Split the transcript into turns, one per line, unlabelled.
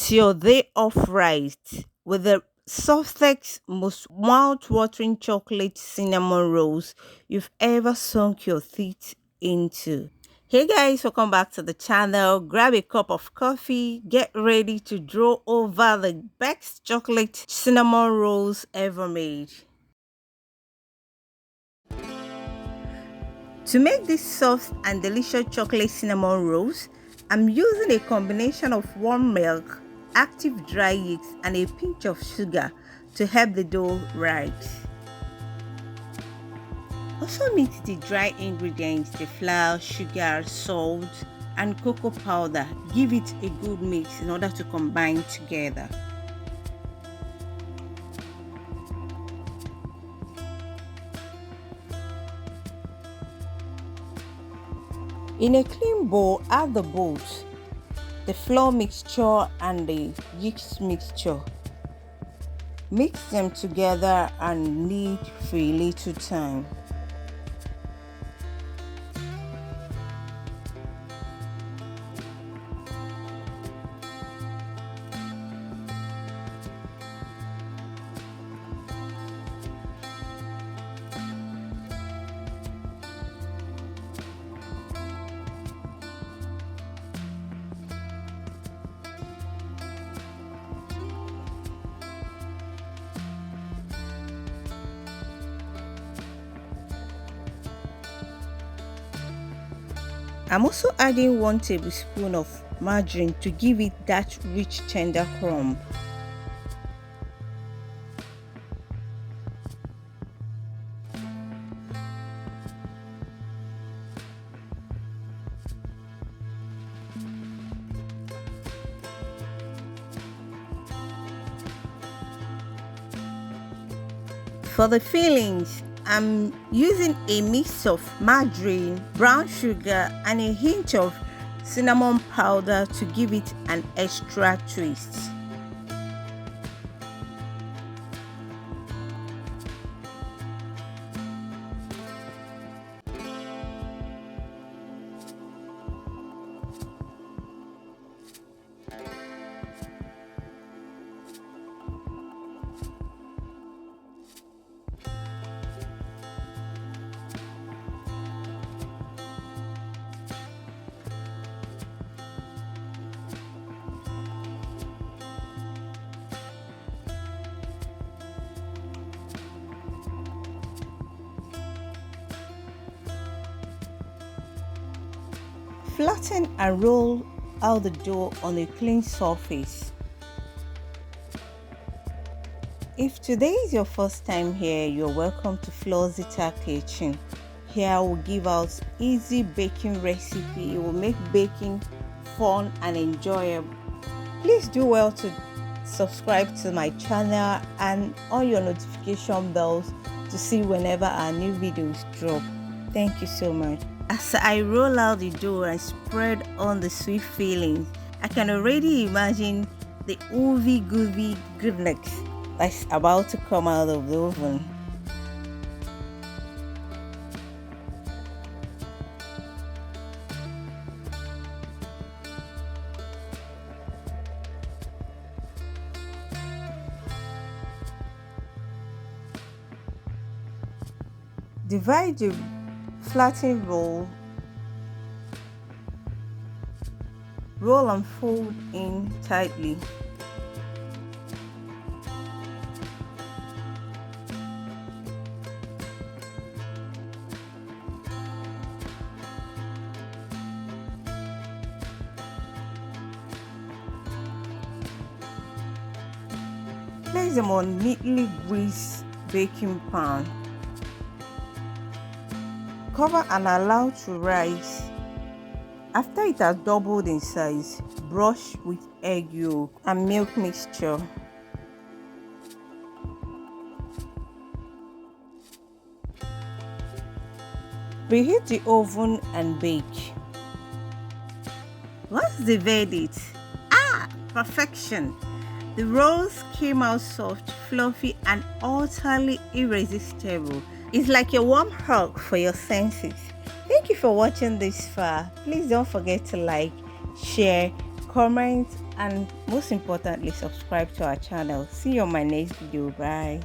Start your day off right with the softest, most mouth-watering chocolate cinnamon rolls you've ever sunk your teeth into. Hey guys, welcome back to the channel. Grab a cup of coffee, get ready to draw over the best chocolate cinnamon rolls ever made. To make these soft and delicious chocolate cinnamon rolls, I'm using a combination of warm milk, active dry yeast, and a pinch of sugar to help the dough rise. Also mix the dry ingredients, the flour, sugar, salt, and cocoa powder. Give it a good mix in order to combine together. In a clean bowl, add the bowls, the flour mixture and the yeast mixture. Mix them together and knead for a little time. I'm also adding 1 tablespoon of margarine to give it that rich tender crumb. For the fillings, I'm using a mix of margarine, brown sugar, and a hint of cinnamon powder to give it an extra twist. Flatten and roll out the dough on a clean surface. If today is your first time here, you're welcome to Flozita Kitchen. Here I will give out easy baking recipe. It will make baking fun and enjoyable. Please do well to subscribe to my channel and on your notification bells to see whenever our new videos drop. Thank you so much. As I roll out the dough and spread on the sweet filling, I can already imagine the ooey-gooey goodness that's about to come out of the oven. Divide the flattened roll and fold in tightly. Place them on neatly greased baking pan. Cover and allow to rise. After it has doubled in size, brush with egg yolk and milk mixture. Preheat the oven and bake. What's the verdict? Perfection! The rolls came out soft, fluffy, and utterly irresistible. It's like a warm hug for your senses. Thank you for watching this far. Please don't forget to like, share, comment, and most importantly, subscribe to our channel. See you on my next video. Bye.